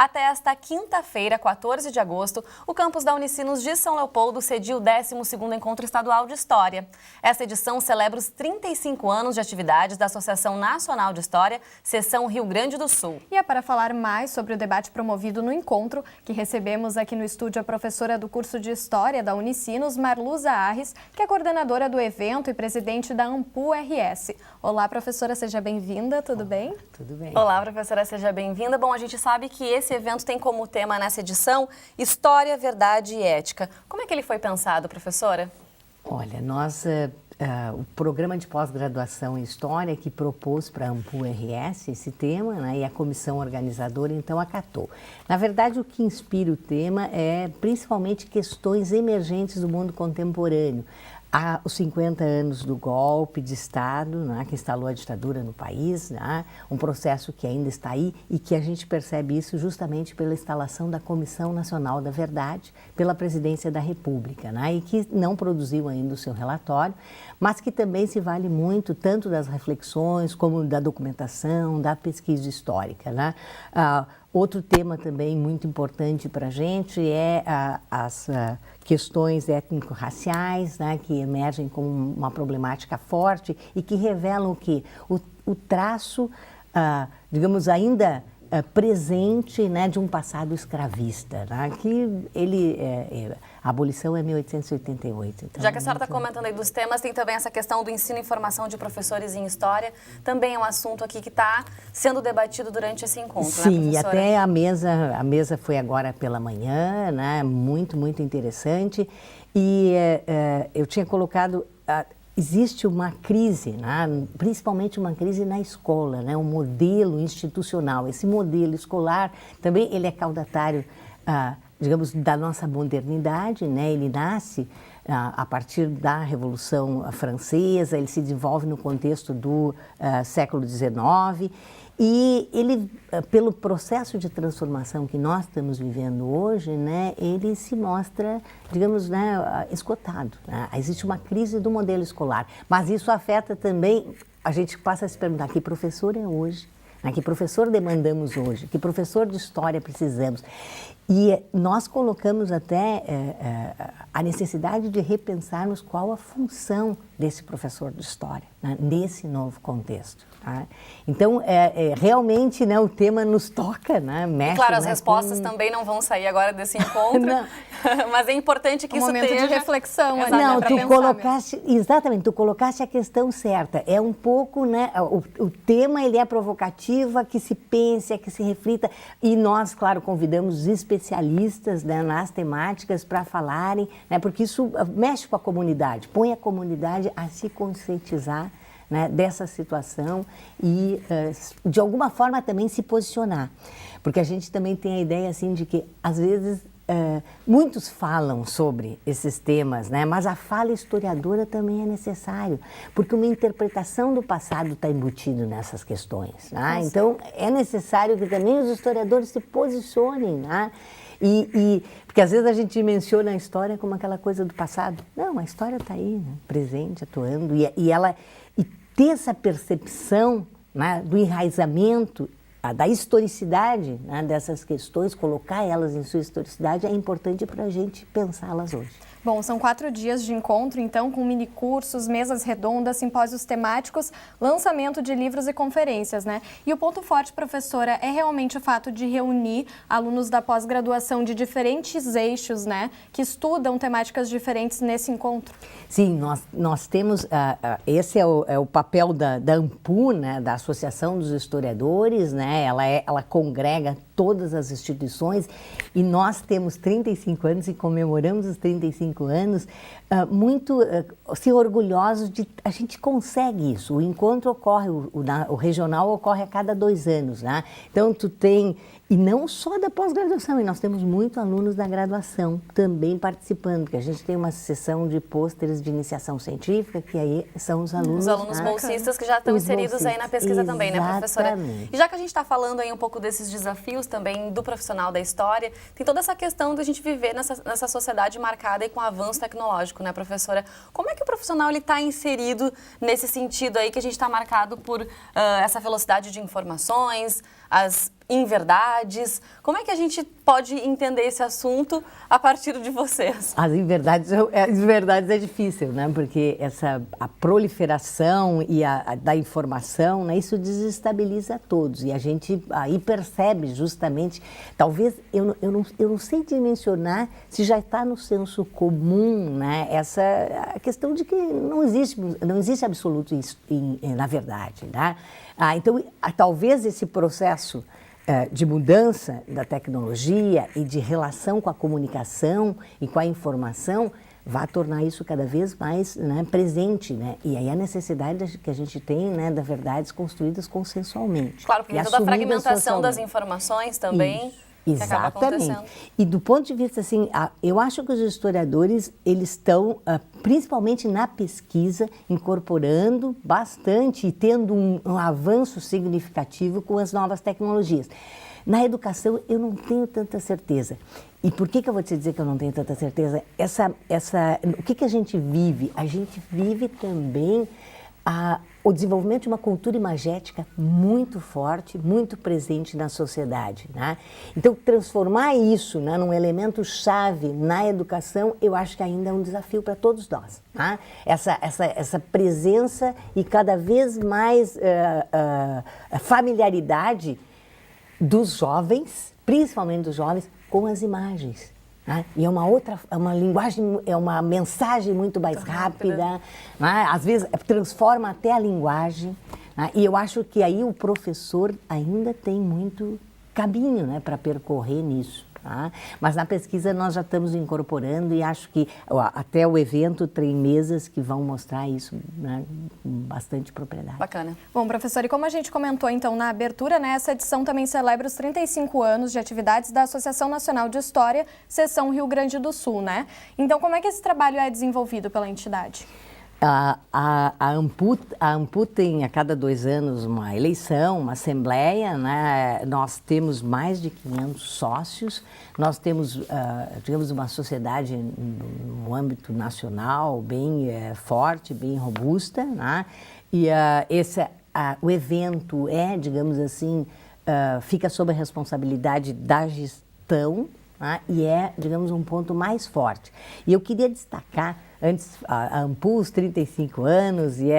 Até esta quinta-feira, 14 de agosto, o campus da Unicinos de São Leopoldo cedia o 12º Encontro Estadual de História. Essa edição celebra os 35 anos de atividades da Associação Nacional de História, Seção Rio Grande do Sul. E é para falar mais sobre o debate promovido no encontro que recebemos aqui no estúdio a professora do curso de História da Unicinos, Marluza Arres, que é coordenadora do evento e presidente da AMPU-RS. Olá, professora, seja bem-vinda, tudo bem? Tudo bem. Olá, professora, seja bem-vinda. Bom, a gente sabe que esse evento tem como tema nessa edição História, Verdade e Ética. Como é que ele foi pensado, professora? Olha, o programa de pós-graduação em História que propôs para a AMPU-RS esse tema, né, e a comissão organizadora então acatou. Na verdade, o que inspira o tema é principalmente questões emergentes do mundo contemporâneo. Há os 50 anos do golpe de Estado, né, que instalou a ditadura no país, né, um processo que ainda está aí e que a gente percebe isso justamente pela instalação da Comissão Nacional da Verdade, pela Presidência da República, né, e que não produziu ainda o seu relatório, mas que também se vale muito tanto das reflexões como da documentação, da pesquisa histórica, né. Outro tema também muito importante para a gente é as questões étnico-raciais, né, que emergem como uma problemática forte e que revelam que o traço, digamos, ainda presente, né, de um passado escravista, né, que a abolição é 1888. Então, já que a senhora está comentando aí dos temas, tem também essa questão do ensino e formação de professores em História, também é um assunto aqui que está sendo debatido durante esse encontro, sim, né, professora? E até a mesa foi agora pela manhã, né, muito interessante, e eu tinha colocado... Existe uma crise, né? Principalmente uma crise na escola, né? Um modelo institucional. Esse modelo escolar também ele é caudatário, digamos, da nossa modernidade, né? Ele nasce a partir da Revolução Francesa, ele se desenvolve no contexto do século XIX e ele, pelo processo de transformação que nós estamos vivendo hoje, né, ele se mostra, digamos, né, esgotado, né? Existe uma crise do modelo escolar, mas isso afeta também, a gente passa a se perguntar, que professor é hoje? Né? Que professor demandamos hoje? Que professor de história precisamos? E nós colocamos até a necessidade de repensarmos qual a função desse professor de história, né, nesse novo contexto. Tá? Então, realmente, né, o tema nos toca, né, mexe, claro, as né, respostas também não vão sair agora desse encontro, mas é importante que isso momento tenha... de reflexão. Não, tu colocaste, exatamente, tu colocaste a questão certa. É um pouco, né, o tema ele é provocativo, que se pense, que se reflita, e nós, claro, convidamos especialistas, né, nas temáticas para falarem, né, porque isso mexe com a comunidade, põe a comunidade a se conscientizar, né, dessa situação e, de alguma forma, também se posicionar. Porque a gente também tem a ideia, assim, de que, às vezes, muitos falam sobre esses temas, né, mas a fala historiadora também é necessário, porque uma interpretação do passado está embutido nessas questões, né? Então, é necessário que também os historiadores se posicionem, né? Porque às vezes a gente menciona a história como aquela coisa do passado. Não, a história está aí, né, presente, atuando, e ter essa percepção, né, do enraizamento, da historicidade, né, dessas questões, colocar elas em sua historicidade é importante para a gente pensá-las hoje. Bom, são 4 dias de encontro, então, com minicursos, mesas redondas, simpósios temáticos, lançamento de livros e conferências, né? E o ponto forte, professora, é realmente o fato de reunir alunos da pós-graduação de diferentes eixos, né? Que estudam temáticas diferentes nesse encontro. Sim, nós temos, esse é o papel da AMPU, né? Da Associação dos Historiadores, né? Ela congrega todas as instituições e nós temos 35 anos e comemoramos os 35 anos muito assim, orgulhosos de a gente consegue isso. O encontro ocorre, o regional ocorre a cada 2 anos, né? Então tu tem, e não só da pós-graduação, e nós temos muitos alunos da graduação também participando, porque a gente tem uma sessão de pôsteres de iniciação científica, que aí são os alunos... Os alunos bolsistas que já estão inseridos aí na pesquisa também, né, professora? E já que a gente está falando aí um pouco desses desafios também do profissional da história, tem toda essa questão da gente viver nessa sociedade marcada aí com o avanço tecnológico, né, professora? Como é que o profissional está inserido nesse sentido aí que a gente está marcado por essa velocidade de informações, as inverdades? Como é que a gente pode entender esse assunto a partir de vocês? As inverdades é difícil, né? Porque a proliferação da informação, né? Isso desestabiliza todos. E a gente aí percebe justamente, talvez, eu não sei dimensionar se já está no senso comum, né? A questão de que não existe absoluto na verdade, né? Então, talvez esse processo de mudança da tecnologia e de relação com a comunicação e com a informação vai tornar isso cada vez mais, né, presente, né? E aí a necessidade que a gente tem, né, das verdades construídas consensualmente. Claro, porque tem toda a fragmentação das informações também. Isso. Que acaba Exatamente. acontecendo. E do ponto de vista, assim, eu acho que os historiadores, eles estão, principalmente na pesquisa, incorporando bastante e tendo um avanço significativo com as novas tecnologias. Na educação, eu não tenho tanta certeza. E por que eu vou te dizer que eu não tenho tanta certeza? O que a gente vive? A gente vive também o desenvolvimento de uma cultura imagética muito forte, muito presente na sociedade, né? Então, transformar isso, né, num elemento chave na educação, eu acho que ainda é um desafio para todos nós, né? Essa presença e cada vez mais familiaridade dos jovens, principalmente dos jovens, com as imagens. E é uma linguagem, é uma mensagem muito mais rápida, né? Às vezes transforma até a linguagem, né? E eu acho que aí o professor ainda tem muito caminho, né, para percorrer nisso. Tá? Mas na pesquisa nós já estamos incorporando e acho que até o evento tem mesas que vão mostrar isso, né, com bastante propriedade. Bacana. Bom, professor, e como a gente comentou então na abertura, né, essa edição também celebra os 35 anos de atividades da Associação Nacional de História, Seção Rio Grande do Sul, né? Então, como é que esse trabalho é desenvolvido pela entidade? A AMPU tem a cada 2 anos uma eleição, uma assembleia, né? Nós temos mais de 500 sócios, nós temos, digamos, uma sociedade no âmbito nacional bem forte, bem robusta, né? E o evento digamos assim, fica sob a responsabilidade da gestão, né? E digamos, um ponto mais forte. E eu queria destacar, antes, a AMPU, os 35 anos, e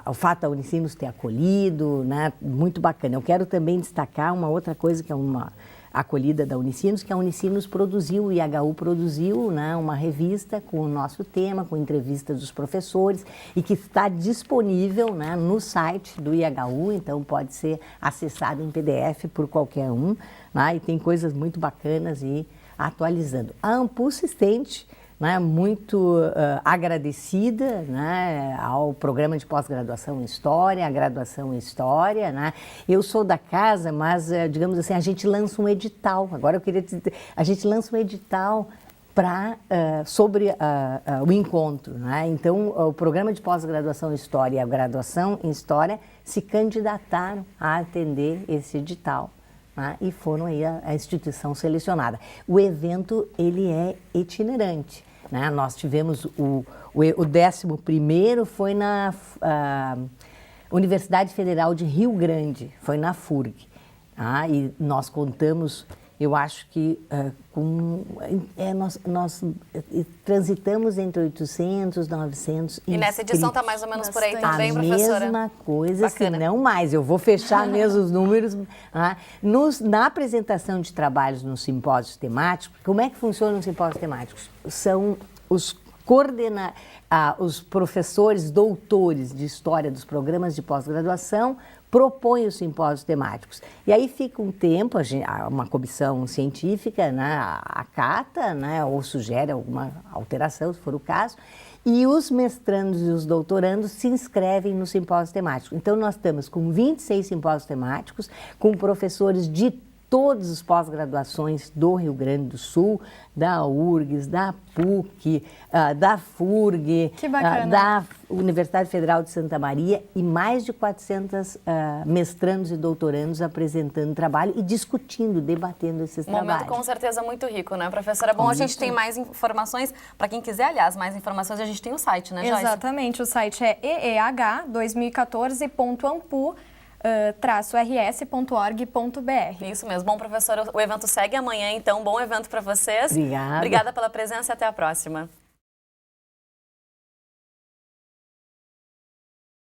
o fato da Unicinos ter acolhido, né? Muito bacana. Eu quero também destacar uma outra coisa que é uma acolhida da Unicinos, que a Unicinos produziu, o IHU produziu, né, uma revista com o nosso tema, com entrevistas dos professores, e que está disponível, né, no site do IHU, então pode ser acessado em PDF por qualquer um, né, e tem coisas muito bacanas e atualizando. A AMPU se sente, né, muito agradecida, né, ao programa de pós-graduação em História, a graduação em História, né? Eu sou da casa, mas, digamos assim, a gente lança um edital. Agora eu queria dizer, a gente lança um edital sobre o encontro, né? Então, o programa de pós-graduação em História e a graduação em História se candidataram a atender esse edital. E foram aí a instituição selecionada. O evento, ele é itinerante, né? Nós tivemos o 11º foi na Universidade Federal de Rio Grande, foi na FURG. E nós contamos, eu acho que nós transitamos entre 800, 900 E nessa edição está mais ou menos por aí também, professora? A mesma coisa, se não mais. Eu vou fechar mesmo os números. Na apresentação de trabalhos nos simpósios temáticos, como é que funcionam os simpósios temáticos? São os professores doutores de História dos programas de pós-graduação propõe os simpósios temáticos. E aí fica um tempo, uma comissão científica, né, acata, né, ou sugere alguma alteração, se for o caso, e os mestrandos e os doutorandos se inscrevem nos simpósios temáticos. Então, nós estamos com 26 simpósios temáticos, com professores de todas as pós-graduações do Rio Grande do Sul, da URGS, da PUC, da FURG, da Universidade Federal de Santa Maria e mais de 400 mestrandos e doutorandos apresentando trabalho e discutindo, debatendo esses trabalhos. Um momento com certeza muito rico, né, professora? Bom, a gente tem mais informações, para quem quiser, aliás, mais informações, a gente tem o site, né, Joyce? Exatamente, o site é eeh2014.ampu.br. rs.org.br. Isso mesmo. Bom, professora, o evento segue amanhã, então bom evento para vocês. Obrigada. Obrigada pela presença e até a próxima.